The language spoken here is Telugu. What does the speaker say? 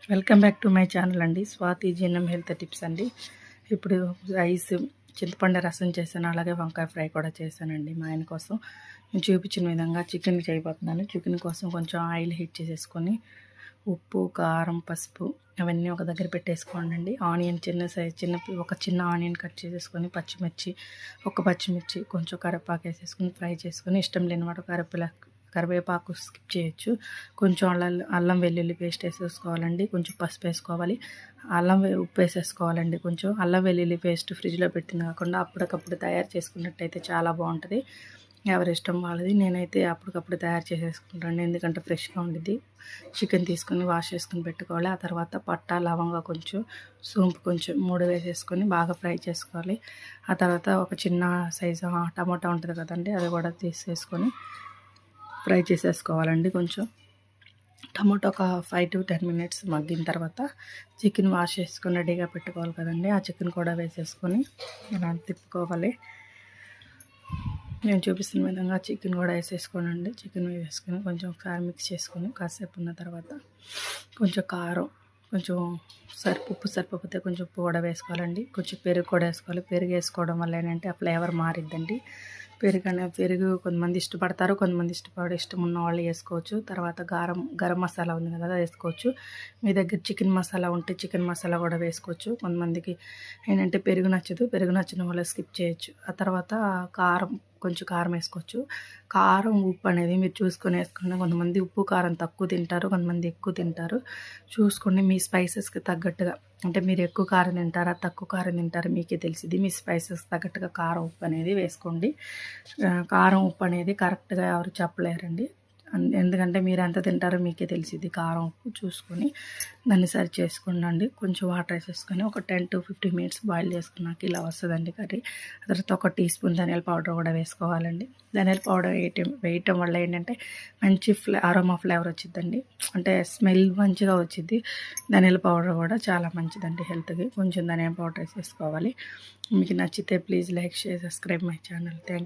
Welcome back to my channel అండి. స్వాతి జీఎన్ఎం హెల్త్ టిప్స్ అండి. ఇప్పుడు రైస్, చింతపండు రసం చేశాను, అలాగే వంకాయ ఫ్రై కూడా చేశానండి మా ఆయన కోసం. నేను చూపించిన విధంగా చికెన్ చేయబోతున్నాను. చికెన్ కోసం కొంచెం ఆయిల్ హీట్ చేసేసుకొని ఉప్పు, కారం, పసుపు అవన్నీ ఒక దగ్గర పెట్టేసుకోండి. ఆనియన్ ఒక చిన్న ఆనియన్ కట్ చేసేసుకొని, పచ్చిమిర్చి కొంచెం కరివేపాకు వేసేసుకొని ఫ్రై చేసుకొని, ఇష్టం లేని వాడు కరివేపాకు స్కిప్ చేయొచ్చు. కొంచెం అల్లం వెల్లుల్లి పేస్ట్ వేసేసుకోవాలండి. కొంచెం పసుపు వేసుకోవాలి, ఉప్పు వేసేసుకోవాలండి. కొంచెం అల్లం వెల్లుల్లి పేస్ట్ ఫ్రిడ్జ్లో పెట్టింది కాకుండా అప్పటికప్పుడు తయారు చేసుకున్నట్టయితే చాలా బాగుంటుంది. ఎవరి ఇష్టం వాళ్ళది. నేనైతే అప్పటికప్పుడు తయారు చేసేసుకుంటాను, ఎందుకంటే ఫ్రెష్గా ఉండిద్ది. చికెన్ తీసుకొని వాష్ చేసుకుని పెట్టుకోవాలి. ఆ తర్వాత పట్టా, లవంగా, కొంచెం సోంపు కొంచెం 3 వేసేసుకొని బాగా ఫ్రై చేసుకోవాలి. ఆ తర్వాత ఒక చిన్న సైజు టమాటా ఉంటుంది కదండి, అది కూడా తీసేసుకొని ఫ్రై చేసేసుకోవాలండి. కొంచెం టమాటో ఒక 5 to 10 minutes మగ్గిన తర్వాత చికెన్ వాష్ చేసుకొని రెడీగా పెట్టుకోవాలి కదండి, ఆ చికెన్ కూడా వేసేసుకొని ఇలా తిప్పుకోవాలి. నేను చూపిస్తున్న విధంగా చికెన్ కూడా వేసేసుకోనండి. చికెన్ వేసుకొని కొంచెం ఒకసారి మిక్స్ చేసుకొని కాసేపు ఉన్న తర్వాత కొంచెం కారం, కొంచెం ఉప్పు సరిపోతే కొంచెం ఉప్పు కూడా వేసుకోవాలండి. కొంచెం పెరుగు కూడా వేసుకోవాలి. పెరుగు వేసుకోవడం వల్ల ఏంటంటే ఆ ఫ్లేవర్ మారిద్దండి. పెరుగు కొంతమంది ఇష్టపడతారు, కొంతమంది ఇష్టం ఉన్న వాళ్ళు వేసుకోవచ్చు. తర్వాత గరం మసాలా ఉంది కదా, అది వేసుకోవచ్చు. మీ దగ్గర చికెన్ మసాలా ఉంటే చికెన్ మసాలా కూడా వేసుకోవచ్చు. కొంతమందికి ఏంటంటే పెరుగు నచ్చిన వాళ్ళు స్కిప్ చేయొచ్చు. ఆ తర్వాత కొంచెం కారం వేసుకోవచ్చు. కారం, ఉప్పు అనేది మీరు చూసుకొని వేసుకుని, కొంతమంది ఉప్పు కారం తక్కువ తింటారు, కొంతమంది ఎక్కువ తింటారు. చూసుకోండి మీ స్పైసెస్కి తగ్గట్టుగా. అంటే మీరు ఎక్కువ కారం తింటారా, తక్కువ కారం తింటారా మీకే తెలిసింది. మీ స్పైసెస్ తగ్గట్టుగా కారం, ఉప్పు అనేది వేసుకోండి. కారం, ఉప్పు అనేది కరెక్ట్గా ఎవరు చెప్పలేరండి, ఎందుకంటే మీరు ఎంత తింటారో మీకే తెలిసింది. కారం, ఉప్పు చూసుకొని దాన్ని సరి చేసుకోండి. కొంచెం వాటర్ వేసేసుకొని ఒక 10 to 15 minutes బాయిల్ చేసుకున్నాక ఇలా వస్తుందండి కర్రీ. ఆ తర్వాత ఒక టీ స్పూన్ ధనియాల పౌడర్ కూడా వేసుకోవాలండి. ధనియాల పౌడర్ వేయటం వల్ల ఏంటంటే మంచి అరోమా ఫ్లేవర్ వచ్చిందండి, అంటే స్మెల్ మంచిగా వచ్చింది. ధనియాల పౌడర్ కూడా చాలా మంచిదండి హెల్త్కి. కొంచెం ధనియాల పౌడర్ వేసేసుకోవాలి. మీకు నచ్చితే please like, share, subscribe my channel. Thank you.